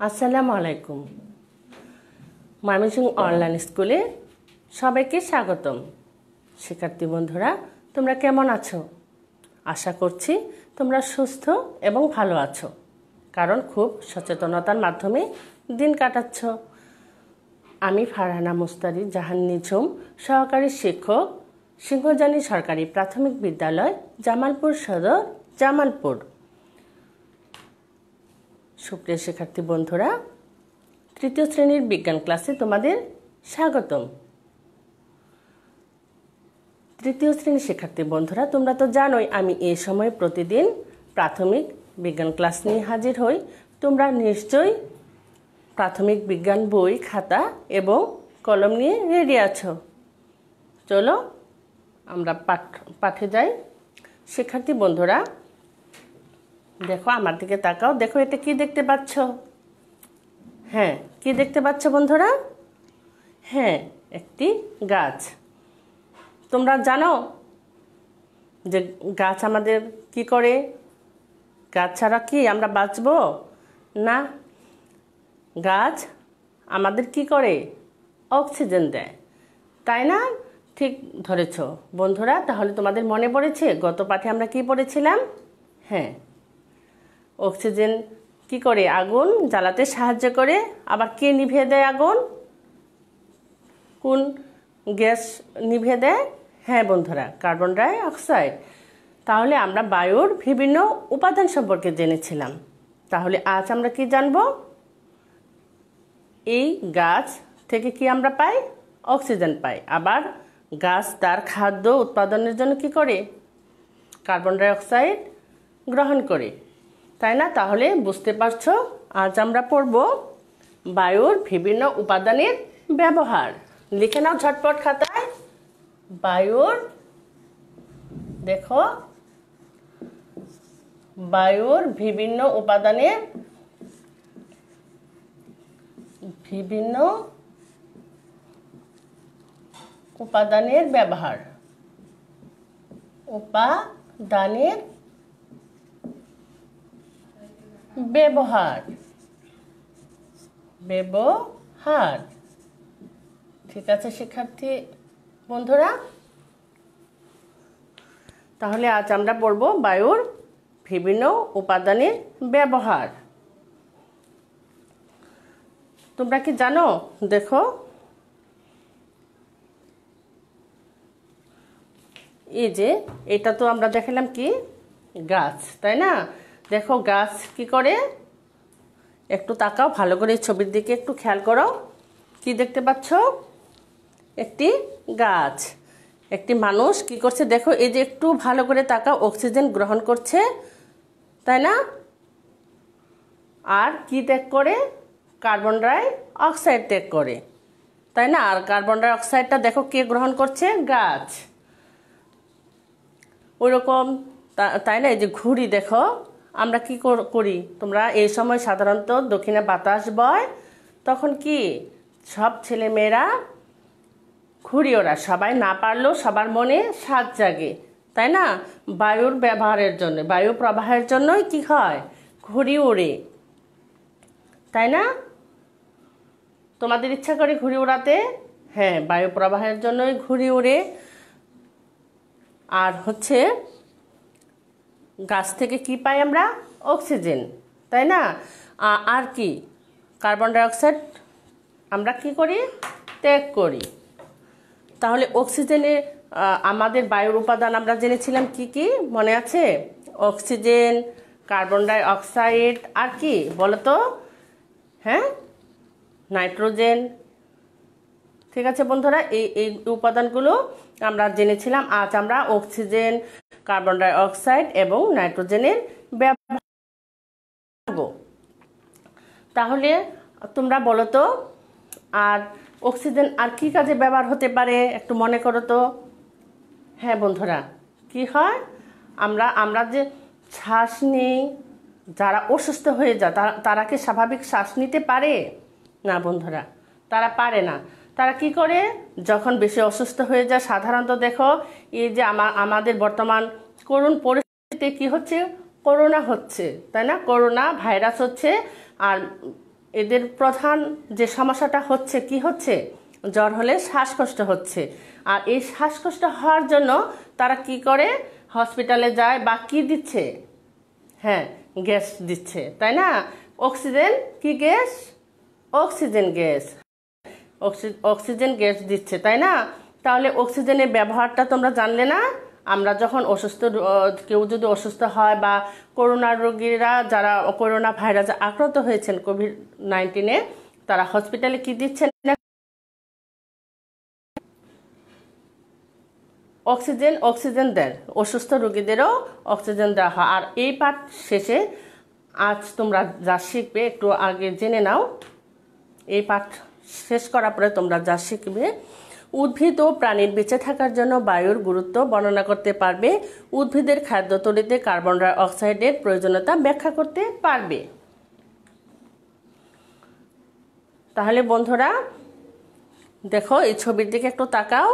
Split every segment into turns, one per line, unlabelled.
আসসালামু আলাইকুম। ময়মনসিংহ অনলাইন স্কুলে সবাইকে স্বাগতম। শিক্ষার্থী বন্ধুরা, তোমরা কেমন আছো? আশা করছি তোমরা সুস্থ এবং ভালো আছো, কারণ খুব সচেতনতার মাধ্যমে দিন কাটাচ্ছ। আমি ফারহানা মুস্তারি জাহান নিঝুম, সহকারী শিক্ষক, সিংহজানি সরকারি প্রাথমিক বিদ্যালয়, জামালপুর সদর, জামালপুর। সুপ্রিয় শিক্ষার্থী বন্ধুরা, তৃতীয় শ্রেণীর বিজ্ঞান ক্লাসে তোমাদের স্বাগতম। তৃতীয় শ্রেণীর শিক্ষার্থী বন্ধুরা, তোমরা তো জানোই আমি এই সময় প্রতিদিন প্রাথমিক বিজ্ঞান ক্লাস নিয়ে হাজির হই। তোমরা নিশ্চয়ই প্রাথমিক বিজ্ঞান বই, খাতা এবং কলম নিয়ে রেডি আছো। চলো আমরা পাঠে যাই। শিক্ষার্থী বন্ধুরা, দেখো আমার দিকে তাকাও। দেখো এটা কি দেখতে পাচ্ছ? হ্যাঁ, কি দেখতে পাচ্ছ বন্ধুরা? হ্যাঁ, একটি গাছ। তোমরা জানো যে গাছ আমাদের কি করে? গাছ ছাড়া কি আমরা বাঁচবো? না, গাছ আমাদের কি করে? অক্সিজেন দেয়, তাই না? ঠিক ধরেছ বন্ধুরা। তাহলে তোমাদের মনে পড়েছে গত পাঠে আমরা কি পড়েছিলাম? হ্যাঁ, অক্সিজেন কি করে? আগুন জ্বালাতে সাহায্য করে। আবার কে নিভিয়ে দেয় আগুন? কোন গ্যাস নিভিয়ে দেয়? হ্যাঁ বন্ধুরা, কার্বন ডাই অক্সাইড। তাহলে আমরা বায়ুর বিভিন্ন উপাদান সম্পর্কে জেনেছিলাম। তাহলে আজ আমরা কি জানব? এই গাছ থেকে কি আমরা পাই? অক্সিজেন পাই। আবার গাছ তার খাদ্য উৎপাদনের জন্য কি করে? কার্বন ডাই অক্সাইড গ্রহণ করে, তাই না? তাহলে বুঝতে পারছো, আজ আমরা পড়ব বায়ুর বিভিন্ন উপাদানের ব্যবহার। লিখে নাও ঝটপট খাতায়। বায়ুর, দেখো, বায়ুর বিভিন্ন উপাদানের ব্যবহার। উপাদানের ব্যবহার। ঠিক আছে শিক্ষার্থী বন্ধুরা, তাহলে আজ আমরা পড়ব বায়ুর বিভিন্ন উপাদানের ব্যবহার। তোমরা কি জানো? দেখো, এই যে এটা তো আমরা দেখালাম কি? গাছ, তাই না? দেখো গাছ কি করে? একটু তাকাও ভালো করে, ছবির দিকে একটু খেয়াল করো। কি দেখতে পাচ্ছ? একটি গাছ, একটি মানুষ কি করছে দেখো। এই যে একটু ভালো করে তাকাও, অক্সিজেন গ্রহণ করছে, তাই না? আর কি ত্যাগ করে? কার্বন ডাই অক্সাইড ত্যাগ করে, তাই না? আর কার্বন ডাই অক্সাইডটা দেখো কে গ্রহণ করছে? গাছ। ওইরকম, তাই না? এই যে ঘুড়ি, দেখো আমরা কি করি? তোমরা এই সময় সাধারণত দক্ষিণে বাতাস বয়, তখন কি সব ছেলে মেয়েরা ঘুড়ি ওড়া। সবাই না পারলেও সবার মনে স্বাদ জাগে, তাই না? বায়ুর ব্যবহারের জন্য, বায়ু প্রবাহের জন্যই কি হয়? ঘুড়ি ওড়ে, তাই না? তোমাদের ইচ্ছা করে ঘুড়ি ওড়াতে? হ্যাঁ, বায়ু প্রবাহের জন্যই ঘুড়ি ওড়ে। আর হচ্ছে গাছ থেকে কি পাই আমরা? অক্সিজেন, তাই না? আর কি? কার্বন ডাই অক্সাইড আমরা কি করি? ত্যাগ করি। তাহলে অক্সিজেনে আমাদের বায়ুর উপাদান আমরা জেনেছিলাম কি কি? মনে আছে? অক্সিজেন, কার্বন ডাই অক্সাইড, আর কি বলো তো? হ্যাঁ, নাইট্রোজেন। ঠিক আছে বন্ধুরা, এই উপাদানগুলো আমরা জেনেছিলাম। আজ আমরা অক্সিজেন, কার্বন ডাই অক্সাইড এবং নাইট্রোজেনের ব্যবহার করব। তাহলে তোমরা বলো তো, আর অক্সিজেন আর কি কাজে ব্যবহার হতে পারে? একটু মনে করো তো। হ্যাঁ বন্ধুরা, কি হয়? আমরা যে শ্বাস নিই, যারা অসুস্থ হয়ে যায় তারা কি স্বাভাবিক শ্বাস নিতে পারে? না বন্ধুরা, তারা পারে না। তারা কি করে? যখন বেশি অসুস্থ হয়ে যায়, সাধারণত দেখো এই যে আমাদের বর্তমান করুণ পরিস্থিতিতে কি হচ্ছে? করোনা হচ্ছে, তাই না? করোনা ভাইরাস হচ্ছে। আর এদের প্রধান যে সমস্যাটা হচ্ছে কি হচ্ছে, জ্বর হলে শ্বাসকষ্ট হচ্ছে। আর এই শ্বাসকষ্ট হওয়ার জন্য তারা কি করে, হসপিটালে যায় বা কি দিচ্ছে, হ্যাঁ গ্যাস দিচ্ছে, তাই না? অক্সিজেন কি gas, oxygen gas, oxygen gas দিচ্ছে, তাই না? তাহলে অক্সিজেনের ব্যবহারটা তোমরা জানলে না? আমরা যখন অসুস্থ, কেউ যদি অসুস্থ হয় বা করোনা রোগীরা যারা করোনা ভাইরাসে আক্রান্ত হয়েছেন কোভিড-19-এ, তারা হসপিটালে কি দিচ্ছেন, অক্সিজেন দেন, অসুস্থ রোগীদেরও অক্সিজেন দেওয়া হয়। আর এই পাঠ শেষে আজ তোমরা যা শিখবে একটু আগে জেনে নাও। এই পাঠ শেষ করার পরে তোমরা যা শিখবে, উদ্ভিদ ও প্রাণীর বেঁচে থাকার জন্য বায়ুর গুরুত্ব বর্ণনা করতে পারবে, উদ্ভিদের খাদ্য তৈরিতে কার্বন ডাই অক্সাইডের প্রয়োজনীয়তা ব্যাখ্যা করতে পারবে। তাহলে বন্ধুরা দেখো, এই ছবির দিকে একটু তাকাও।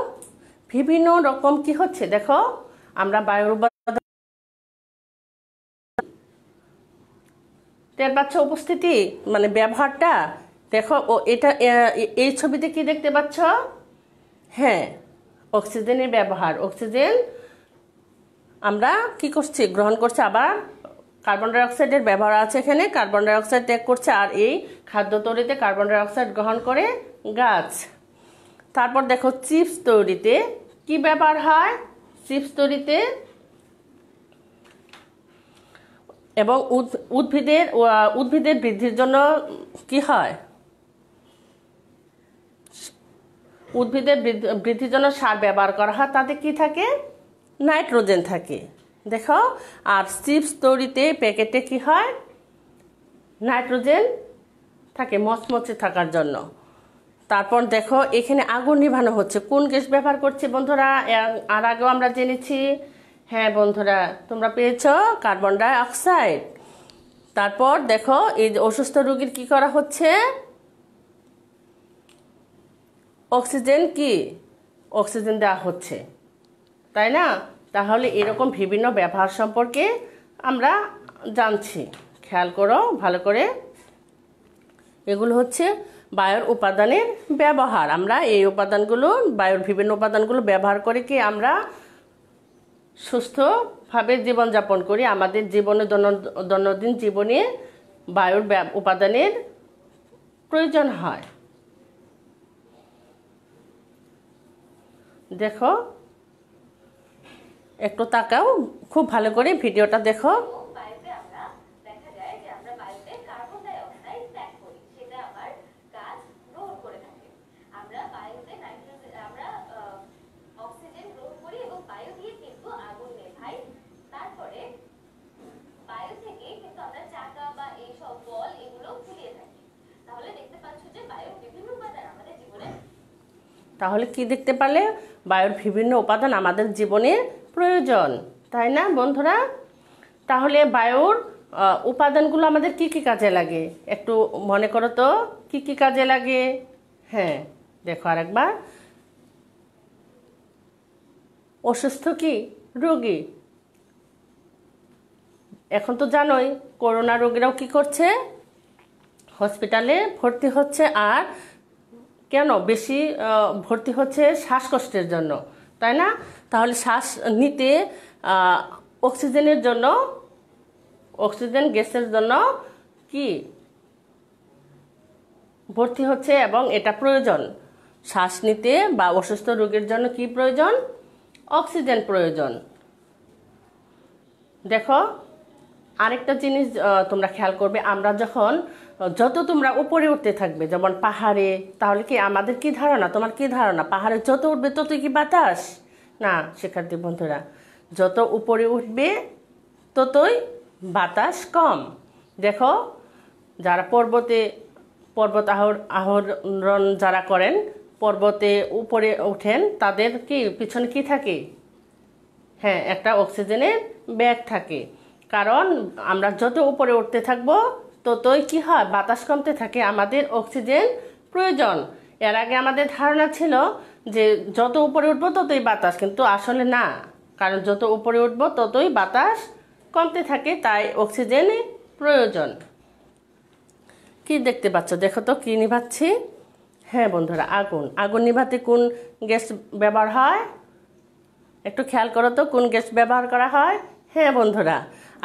বিভিন্ন রকম কি হচ্ছে দেখো, আমরা বায়ুর উপাদান টের পাচ্ছ উপস্থিতি, মানে ব্যবহারটা দেখো। ও এটা এই ছবিতে কি দেখতে পাচ্ছ, হ্যাঁ অক্সিজেনের ব্যবহার। অক্সিজেন আমরা কি করছি, গ্রহণ করছি, আবার কার্বন ডাই অক্সাইডের ব্যবহার আছে এখানে, কার্বন ডাই অক্সাইড ত্যাগ করছে, আর এই খাদ্য তৈরিতে কার্বন ডাই অক্সাইড গ্রহণ করে গাছ। তারপর দেখো চিপস তৈরিতে কি ব্যবহার হয়, চিপস তৈরিতে এবং উদ্ভিদের বৃদ্ধির জন্য কি হয়, উদ্ভিদের বৃদ্ধির জন্য সার ব্যবহার করা হয়, তাতে কি থাকে, নাইট্রোজেন থাকে দেখো। আর চিপস তৈরিতে প্যাকেটে কি হয়, নাইট্রোজেন থাকে মচমচে থাকার জন্য। তারপর দেখো এখানে আগুন নিভানো হচ্ছে, কোন গ্যাস ব্যবহার করছে বন্ধুরা, আর আগেও আমরা জেনেছি, হ্যাঁ বন্ধুরা তোমরা পেয়েছ, কার্বন ডাই অক্সাইড। তারপর দেখো এই অসুস্থ রোগীর কি করা হচ্ছে, অক্সিজেন দেওয়া হচ্ছে, তাই না? তাহলে এরকম বিভিন্ন ব্যবহার সম্পর্কে আমরা জানছি, খেয়াল করো ভালো করে। এগুলো হচ্ছে বায়ুর উপাদানের ব্যবহার। আমরা এই উপাদানগুলো, বায়ুর বিভিন্ন উপাদানগুলো ব্যবহার করে কি আমরা সুস্থভাবে জীবনযাপন করি। আমাদের জীবনে দৈনন্দিন জীবনে বায়ুর উপাদানের প্রয়োজন হয়। দেখো একটু তাকাও খুব ভালো করে, ভিডিওটা দেখো। তাহলে কি দেখতে পারলে, বায়ুর বিভিন্ন উপাদান আমাদের জীবনে প্রয়োজন, তাই না বন্ধুরা? তাহলে বায়ুর উপাদানগুলো আমাদের কি কি কাজে লাগে একটু মনে করো তো, কি কি কাজে লাগে? হ্যাঁ দেখো আরেকবার, অসুস্থ কি রোগী, এখন তো জানোই করোনা রোগীরাও কি করছে, হসপিটালে ভর্তি হচ্ছে। আর কেন বেশি ভর্তি হচ্ছে, শ্বাসকষ্টের জন্য, তাই না? তাহলে শ্বাস নিতে অক্সিজেনের জন্য, অক্সিজেন গ্যাসের জন্য কি ভর্তি হচ্ছে, এবং এটা প্রয়োজন। শ্বাস নিতে বা অসুস্থ রোগীর জন্য কি প্রয়োজন, অক্সিজেন প্রয়োজন। দেখো আরেকটা জিনিস তোমরা খেয়াল করবে, আমরা যত তোমরা উপরে উঠতে থাকবে, যেমন পাহাড়ে, তাহলে কি আমাদের কি ধারণা, তোমার কি ধারণা, পাহাড়ে যত উঠবে ততই কি বাতাস? না শিক্ষার্থী বন্ধুরা, যত উপরে উঠবে ততই বাতাস কম। দেখো যারা পর্বত আরোহণ যারা করেন, পর্বতে উপরে ওঠেন, তাদের কি পিছনে কি থাকে, হ্যাঁ একটা অক্সিজেনের ব্যাগ থাকে। কারণ আমরা যত উপরে উঠতে থাকবো ততই কি হয়, বাতাস কমতে থাকে, আমাদের অক্সিজেন প্রয়োজন। এর আগে আমাদের ধারণা ছিল যে যত উপরে উঠবো ততই বাতাস, কিন্তু আসলে না, কারণ যত উপরে উঠবো ততই বাতাস কমতে থাকে, তাই অক্সিজেনের প্রয়োজন। কি দেখতে পাচ্ছ? দেখো তো কি নিভাচ্ছি। হ্যাঁ বন্ধুরা, আগুন। আগুন নিভাতে কোন গ্যাস ব্যবহার হয়? একটু খেয়াল করো তো, কোন গ্যাস ব্যবহার করা হয়? হ্যাঁ বন্ধুরা,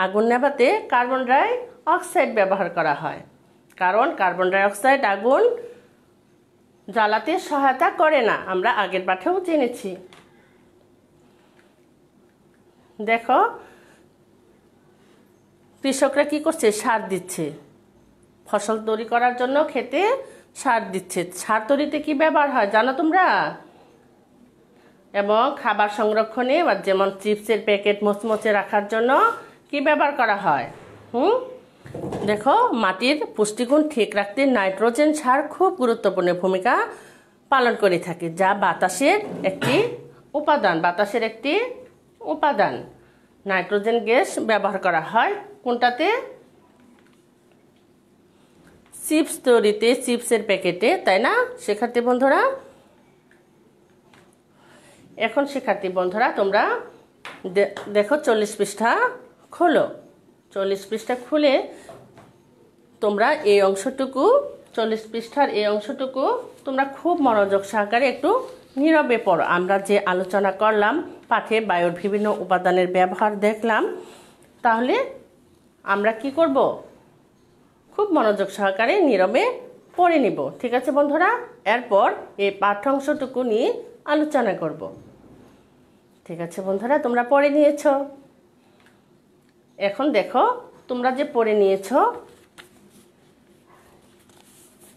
আগুন নেভাতে কার্বন ডাই অক্সাইড ব্যবহার করা হয়। কারণ কার্বন ডাই অক্সাইড আগুন জ্বালাতে সহায়তা করে না, আমরা আগের পাঠেও জেনেছি। দেখো কৃষকরা কি করছে? সার দিচ্ছে। ফসল তৈরি করার জন্য খেতে সার দিচ্ছে। সার তৈরিতে কি ব্যবহার হয় জানো তোমরা? এবং খাবার সংরক্ষণে, বা যেমন চিপসের প্যাকেট মচমচে রাখার জন্য কি ব্যবহার করা হয়? দেখো, মাটির পুষ্টিগুণ ঠিক রাখতে নাইট্রোজেন সার খুব গুরুত্বপূর্ণ ভূমিকা পালন করে থাকে, যা বাতাসের একটি উপাদান। নাইট্রোজেন গ্যাস ব্যবহার করা হয় কোনটাতে? চিপস তৈরিতে, চিপসের প্যাকেটে, তাই না শিক্ষার্থী বন্ধুরা? এখন শিক্ষার্থী বন্ধুরা তোমরা দেখো 40 পৃষ্ঠা খোলো। 40 পৃষ্ঠা খুলে তোমরা এই অংশটুকু, 40 পৃষ্ঠার এই অংশটুকু তোমরা খুব মনোযোগ সহকারে একটু নীরবে পড়ো। আমরা যে আলোচনা করলাম, পাঠে বায়ুর বিভিন্ন উপাদানের ব্যবহার দেখলাম, তাহলে আমরা কি করব? খুব মনোযোগ সহকারে নীরবে পড়ে নিব। ঠিক আছে বন্ধুরা? এরপর এই পাঠ্যাংশটুকু নিয়ে আলোচনা করব। ঠিক আছে বন্ধুরা, তোমরা পড়ে নিয়েছো। এখন দেখো, তোমরা যে পড়ে নিয়েছো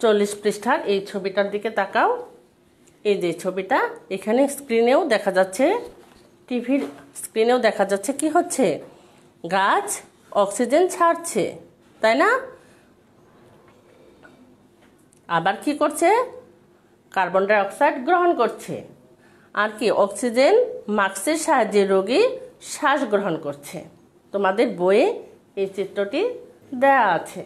40 পৃষ্ঠার এই ছবিটার দিকে তাকাও। এই যে ছবিটা, এখানে স্ক্রিনেও দেখা যাচ্ছে, টিভির স্ক্রিনেও দেখা যাচ্ছে কি হচ্ছে? গাছ অক্সিজেন ছাড়ছে, তাই না? আবার কি করছে? কার্বন ডাই অক্সাইড গ্রহণ করছে। আর কি? অক্সিজেন মাস্কের সাহায্যে রোগী শ্বাস গ্রহণ করছে। তোমাদের বইয়ে এই চিত্রটি দেয়া আছে।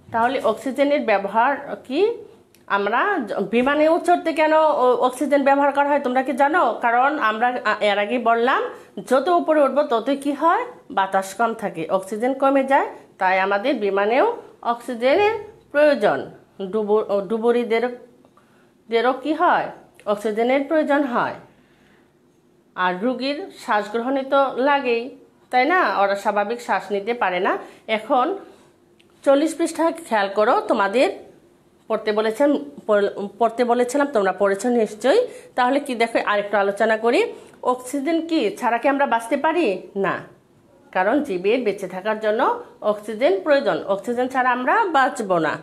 তাহলে অক্সিজেনের ব্যবহার কি? আমরা বিমানে চড়তে কেন অক্সিজেন ব্যবহার করা হয় তোমরা কি জানো? কারণ আমরা এর আগে বললাম, যত উপরে উঠবো ততই কি হয়? বাতাস কম থাকে, অক্সিজেন কমে যায়। তাই আমাদের বিমানেও অক্সিজেনের প্রয়োজন। ডুবুরিদেরও কি হয়? অক্সিজেনের প্রয়োজন হয়। আর রুগীর শ্বাস গ্রহণে তো লাগেই, তাই না? ওরা স্বাভাবিক শ্বাস নিতে পারে না। এখন 40 পৃষ্ঠা খেয়াল করো, তোমাদের পড়তে বলেছিলাম, তোমরা পড়েছো নিশ্চয়ই। তাহলে কি দেখো, আরেকটু আলোচনা করি। অক্সিজেন কি ছাড়া কি আমরা বাঁচতে পারি? না, কারণ জীবের বেঁচে থাকার জন্য অক্সিজেন প্রয়োজন। অক্সিজেন ছাড়া আমরা বাঁচবো না।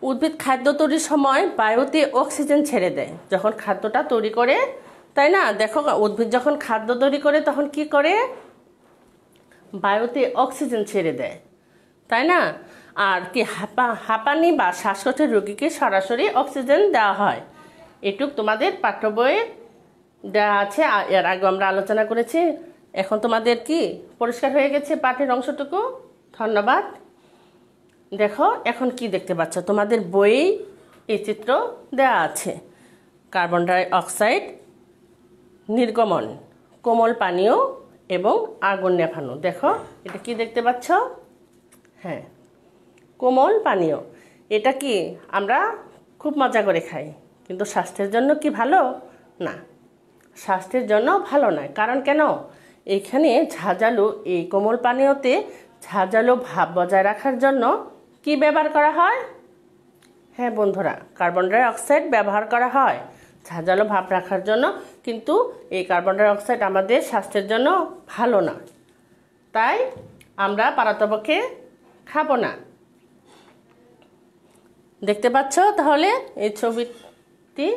উদ্ভিদ খাদ্য তৈরির সময় বায়ুতে অক্সিজেন ছেড়ে দেয় যখন খাদ্যটা তৈরি করে, তাই না? দেখো, উদ্ভিদ যখন খাদ্য তৈরি করে তখন কি করে? বায়ুতে অক্সিজেন ছেড়ে দেয়, তাই না? আর কি হাঁপানি বা শ্বাসকষ্টের রোগীকে সরাসরি অক্সিজেন দেওয়া হয়। এটুক তোমাদের পাঠ্য বইয়ে দেওয়া আছে, এর আগে আমরা আলোচনা করেছি। এখন তোমাদের কি পরিষ্কার হয়ে গেছে পাঠের অংশটুকু? ধন্যবাদ। দেখো, এখন কি দেখতে পাচ্ছ? তোমাদের বইয়ে এই চিত্র দেওয়া আছে। কার্বন ডাই অক্সাইড নির্গমন, কোমল পানীয় এবং আগুন নেভানো। দেখো, এটা কি দেখতে পাচ্ছ? হ্যাঁ, কোমল পানীয়। এটা কি আমরা খুব মজা করে খাই, কিন্তু স্বাস্থ্যের জন্য কি ভালো? না, স্বাস্থ্যের জন্য ভালো নয়। কারণ কেন? এখানে ঝাঁঝালো, এই কোমল পানীয়তে ঝাঁঝালো ভাব বজায় রাখার জন্য কি ব্যবহার করা হয়? হ্যাঁ বন্ধুরা, কার্বন ডাই অক্সাইড ব্যবহার করা হয় ঝাঁঝালো ভাব রাখার জন্য। কিন্তু এই কার্বন ডাই অক্সাইড আমাদের স্বাস্থ্যের জন্য ভালো না, তাই আমরা পারতপক্ষে খাবো না। দেখতে পাচ্ছ তাহলে এই ছবিটি?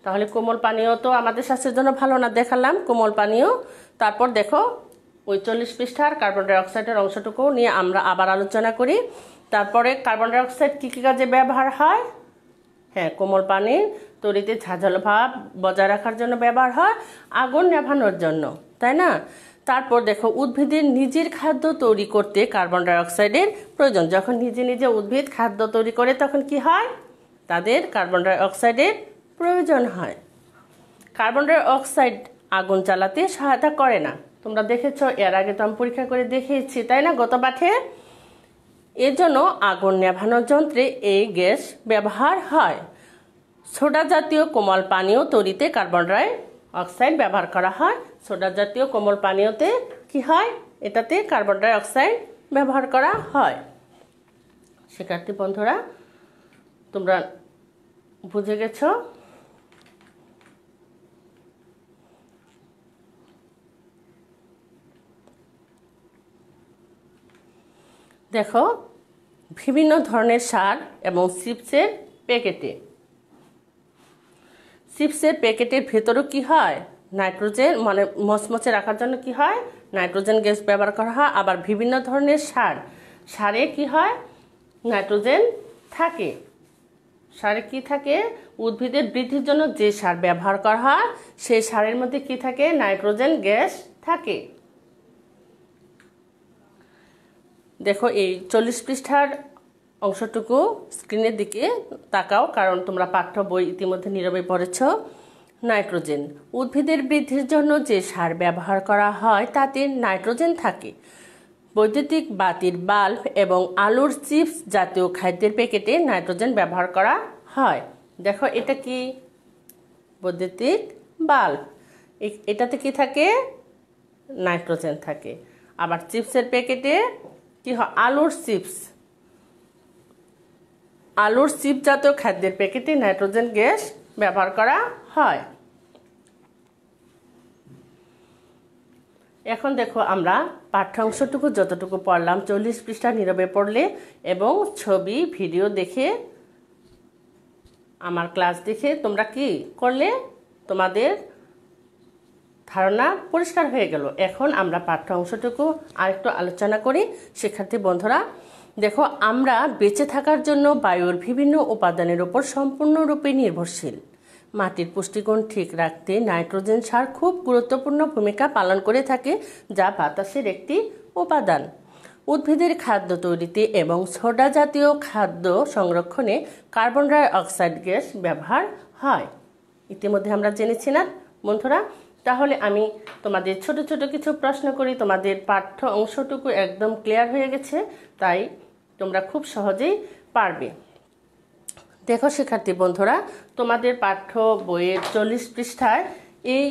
তাহলে কোমল পানীয় তো আমাদের স্বাস্থ্যের জন্য ভালো না, দেখালাম কোমল পানীয়। তারপর দেখো, ওই 40 পৃষ্ঠার কার্বন ডাই অক্সাইডের অংশটুকু নিয়ে আমরা আবার আলোচনা করি। তারপরে কার্বন ডাই অক্সাইড কী কী কাজে ব্যবহার হয়? হ্যাঁ, কোমল পানির তৈরিতে ঝাঁঝালো ভাব বজায় রাখার জন্য ব্যবহার হয়, আগুন নেভানোর জন্য, তাই না? তারপর দেখো, উদ্ভিদের নিজের খাদ্য তৈরি করতে কার্বন ডাই অক্সাইডের প্রয়োজন। যখন নিজে নিজে উদ্ভিদ খাদ্য তৈরি করে তখন কি হয়? তাদের কার্বন ডাই অক্সাইডের প্রয়োজন হয়। কার্বন ডাই অক্সাইড আগুন জ্বালাতে সহায়তা করে না, তোমরা দেখেছো, এর আগে তো আমি পরীক্ষা করে দেখিয়েছি, তাই না, গত পাঠে। এর জন্য আগুন নেভানোর যন্ত্রে এই গ্যাস ব্যবহার হয়। সোডা জাতীয় কোমল পানীয় তৈরিতে কার্বন ডাই অক্সাইড ব্যবহার করা হয়। সোডা জাতীয় কোমল পানীয়তে কি হয়, এটাতে কার্বন ডাই অক্সাইড ব্যবহার করা হয়। শিক্ষার্থী বন্ধুরা, তোমরা বুঝে গেছো? দেখো, বিভিন্ন ধরনের সার এবং চিপসের প্যাকেটের ভেতরও কি হয়, নাইট্রোজেন, মানে মচমচে রাখার জন্য কি হয়, নাইট্রোজেন গ্যাস ব্যবহার করা হয়। আবার বিভিন্ন ধরনের সারে কি হয়, নাইট্রোজেন থাকে। সারে কি থাকে, উদ্ভিদের বৃদ্ধির জন্য যে সার ব্যবহার করা হয় সেই সারের মধ্যে কি থাকে, নাইট্রোজেন গ্যাস থাকে। দেখো, এই 40 পৃষ্ঠার অংশটুকু স্ক্রিনের দিকে তাকাও, কারণ তোমরা পাঠ্য বই ইতিমধ্যে নীরবে পড়েছ। নাইট্রোজেন, উদ্ভিদের বৃদ্ধির জন্য যে সার ব্যবহার করা হয় তাতে নাইট্রোজেন থাকে। বৈদ্যুতিক বাতির বাল্ব এবং আলুর চিপস জাতীয় খাদ্যের প্যাকেটে নাইট্রোজেন ব্যবহার করা হয়। দেখো, এটা কি, বৈদ্যুতিক বাল্ব, এটাতে কি থাকে, নাইট্রোজেন থাকে। আবার চিপসের প্যাকেটে কি হয়, আলুর চিপস জাতীয় খাদ্যের প্যাকেটে নাইট্রোজেন গ্যাস ব্যবহার করা হয়। এখন দেখো, আমরা পাঠ্যাংশটুকু যতটুকু পড়লাম 40 পৃষ্ঠা নীরবে পড়লে এবং ছবি ভিডিও দেখে, আমার ক্লাস দেখে তোমরা কি করলে, তোমাদের ধারণা পরিষ্কার হয়ে গেল। এখন আমরা পাঠ্য অংশটুকু আরেকটু আলোচনা করি। শিক্ষার্থী বন্ধুরা, দেখো, আমরা বেঁচে থাকার জন্য বায়ুর বিভিন্ন উপাদানের উপর সম্পূর্ণরূপে নির্ভরশীল। মাটির পুষ্টিগুণ ঠিক রাখতে নাইট্রোজেন সার খুব গুরুত্বপূর্ণ ভূমিকা পালন করে থাকে, যা বাতাসের একটি উপাদান। উদ্ভিদের খাদ্য তৈরিতে এবং সোডা জাতীয় খাদ্য সংরক্ষণে কার্বন ডাই অক্সাইড গ্যাস ব্যবহার হয়। ইতিমধ্যে আমরা জেনেছি না বন্ধুরা? তাহলে আমি তোমাদের ছোট ছোট কিছু প্রশ্ন করি। তোমাদের পাঠ্য অংশটুকু একদম ক্লিয়ার হয়ে গেছে, তাই তোমরা খুব সহজেই পারবে। দেখো শিক্ষার্থী বন্ধুরা, তোমাদের পাঠ্য বইয়ের 40 পৃষ্ঠায় এই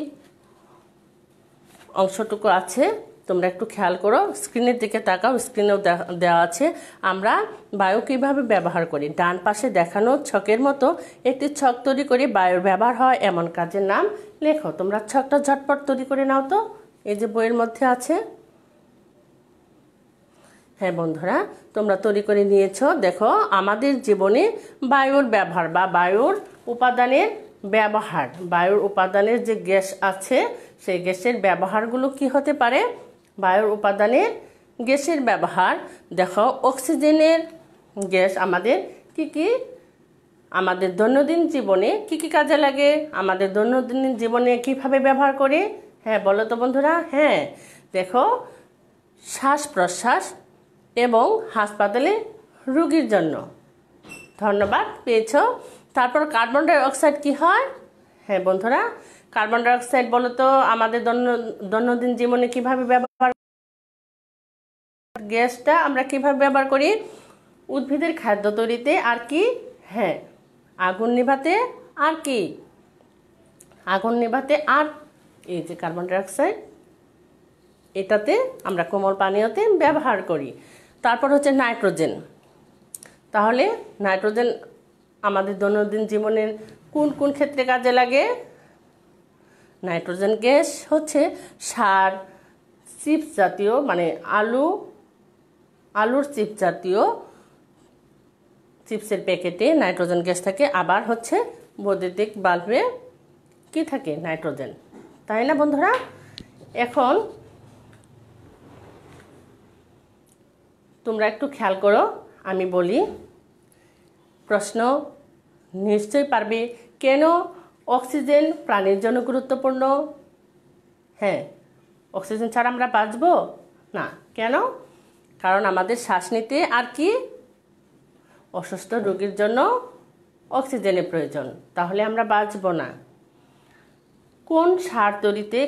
অংশটুকু আছে, তোমরা একটু খেয়াল করো, স্ক্রিনের দিকে তাকাও, স্ক্রিনেও দেওয়া আছে আমরা বায়ু কিভাবে ব্যবহার করি। ডান পাশে দেখানো ছকের মতো একটি ছক তৈরি করে বায়ুর ব্যবহার হয় এমন কাজের নাম লেখো। তোমরা ছকটা ঝটপট তৈরি করে নাও তো, এই যে বইয়ের মধ্যে আছে। হ্যাঁ বন্ধুরা, তোমরা তৈরি করে নিয়েছো। দেখো, আমাদের জীবনে বায়ুর ব্যবহার বা বায়ুর উপাদানের যে গ্যাস আছে সেই গ্যাসের ব্যবহারগুলো কি হতে পারে। বায়ুর উপাদানের গ্যাসের ব্যবহার, দেখো, অক্সিজেনের গ্যাস আমাদের আমাদের দৈনন্দিন জীবনে কি কাজে লাগে, আমাদের দৈনন্দিন জীবনে কিভাবে ব্যবহার করে। হ্যাঁ বলো তো বন্ধুরা? হ্যাঁ, দেখো, শ্বাস প্রশ্বাস এবং হাসপাতালে রোগীর জন্য। ধন্যবাদ, পেয়েছ। তারপর কার্বন ডাই অক্সাইড কি হয়? হ্যাঁ বন্ধুরা, কার্বন ডাই অক্সাইড বলো তো আমাদের দৈনন্দিন জীবনে কিভাবে ব্যবহার, গ্যাসটা আমরা কিভাবে ব্যবহার করি? উদ্ভিদের খাদ্য তৈরিতে, আর কি, হ্যাঁ, আগুন নেভাতে, আর কি, আর এই যে কার্বন ডাই অক্সাইড, এটাতে আমরা কোমল পানীয়তে ব্যবহার করি। তারপর হচ্ছে নাইট্রোজেন। তাহলে নাইট্রোজেন আমাদের দৈনন্দিন জীবনের কোন কোন ক্ষেত্রে কাজে লাগে? নাইট্রোজেন গ্যাস হচ্ছে সার, চিপস জাতীয়, মানে আলুর চিপস জাতীয় চিপসের প্যাকেটে নাইট্রোজেন গ্যাস থাকে। আবার হচ্ছে বৈদ্যুতিক বাল্বে কি থাকে? নাইট্রোজেন, তাই না বন্ধুরা? এখন তোমরা একটু খেয়াল করো, আমি বলি, প্রশ্ন নিশ্চয়ই পারবে। কেন অক্সিজেন প্রাণীর জন্য গুরুত্বপূর্ণ? হ্যাঁ, অক্সিজেন ছাড়া আমরা বাঁচব না। কেন? কারণ আমাদের শ্বাস নিতে, আর কি, অসুস্থ রোগীর জন্য অক্সিজেনের প্রয়োজন, তাহলে আমরা বাঁচব না। কোন সার তৈরিতে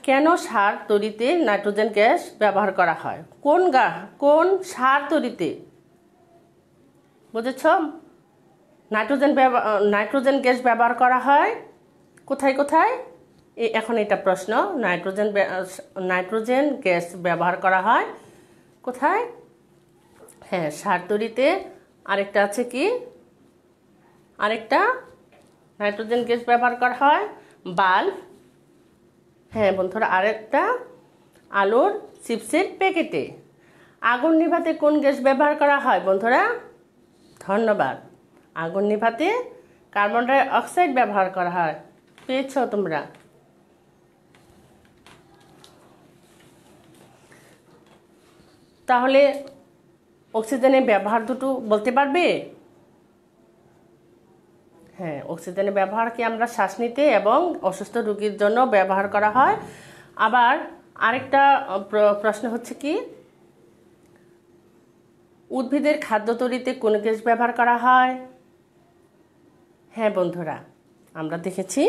কেন সার তৈরিতে নাইট্রোজেন গ্যাস ব্যবহার করা হয়? কোন সার তৈরিতে, বুঝেছ? নাইট্রোজেন গ্যাস ব্যবহার করা হয় কোথায় কোথায়? এখন এটা প্রশ্ন। নাইট্রোজেন গ্যাস ব্যবহার করা হয় কোথায়? হ্যাঁ, সার তৈরিতে। আরেকটা আছে কি? আরেকটা নাইট্রোজেন গ্যাস ব্যবহার করা হয় বাল্ব। হ্যাঁ বন্ধুরা, আরেকটা আলুর চিপসের প্যাকেটে। আগুন নিভাতে কোন গ্যাস ব্যবহার করা হয় বন্ধুরা? ধন্যবাদ। আগুন নিভাতে কার্বন ডাই অক্সাইড ব্যবহার করা হয়। পেয়েছ তোমরা? তাহলে অক্সিজেনের ব্যবহার দুটো বলতে পারবে? হ্যাঁ, অক্সিজেনের ব্যবহার কি আমরা শ্বাস নিতে এবং অসুস্থ রোগীর জন্য ব্যবহার করা হয়। আবার আরেকটা প্রশ্ন হচ্ছে কি, উদ্ভিদের খাদ্য তৈরিতে কোন গ্যাস ব্যবহার করা হয়? হ্যাঁ বন্ধুরা, আমরা দেখেছি।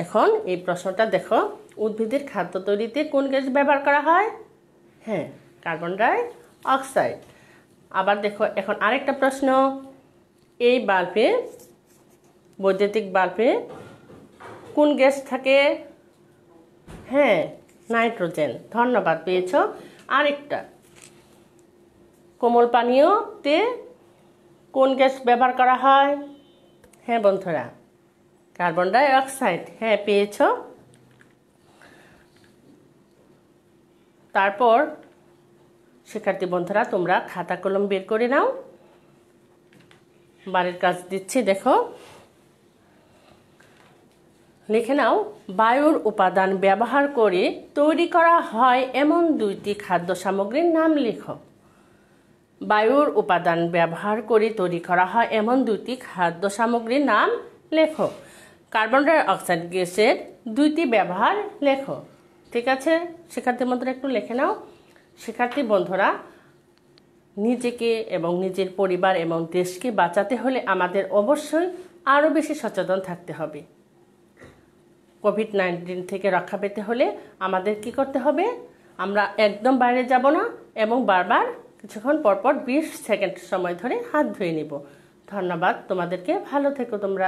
এখন এই প্রশ্নটা দেখো, উদ্ভিদের খাদ্য তৈরিতে কোন গ্যাস ব্যবহার করা হয়? হ্যাঁ, কার্বন ডাই অক্সাইড। আবার দেখো, এখন আরেকটা প্রশ্ন, এই বাল্বে, বৈদ্যুতিক বাল্বে কোন গ্যাস থাকে? হ্যাঁ, নাইট্রোজেন। ধন্যবাদ, পেয়েছ। আরেকটা, কোমল পানীয়তে কোন গ্যাস ব্যবহার করা হয়? হ্যাঁ বন্ধুরা, কার্বন ডাই অক্সাইড। হ্যাঁ, পেয়েছ। তারপর শিক্ষার্থী বন্ধুরা, তোমরা খাতা কলম বের করে নাও। বাড়ির কাজ দিচ্ছি, দেখো, লিখে নাও। বায়ুর উপাদান ব্যবহার করে তৈরি করা হয় এমন দুইটি খাদ্য সামগ্রীর নাম লেখো। বায়ুর উপাদান ব্যবহার করে তৈরি করা হয় এমন দুইটি খাদ্য সামগ্রীর নাম লেখো। কার্বন ডাই অক্সাইড গ্যাসের দুইটি ব্যবহার লেখো। ঠিক আছে শিক্ষার্থী বন্ধুরা, একটু লিখে নাও। শিক্ষার্থী বন্ধুরা, নিজেকে এবং নিজের পরিবার এবং দেশকে বাঁচাতে হলে আমাদের অবশ্যই আরও বেশি সচেতন থাকতে হবে। কোভিড-19 থেকে রক্ষা পেতে হলে আমাদের কি করতে হবে? আমরা একদম বাইরে যাব না এবং বারবার কিছুক্ষণ পরপর 20 সেকেন্ড সময় ধরে হাত ধুয়ে নিব। ধন্যবাদ তোমাদেরকে। ভালো থেকো তোমরা।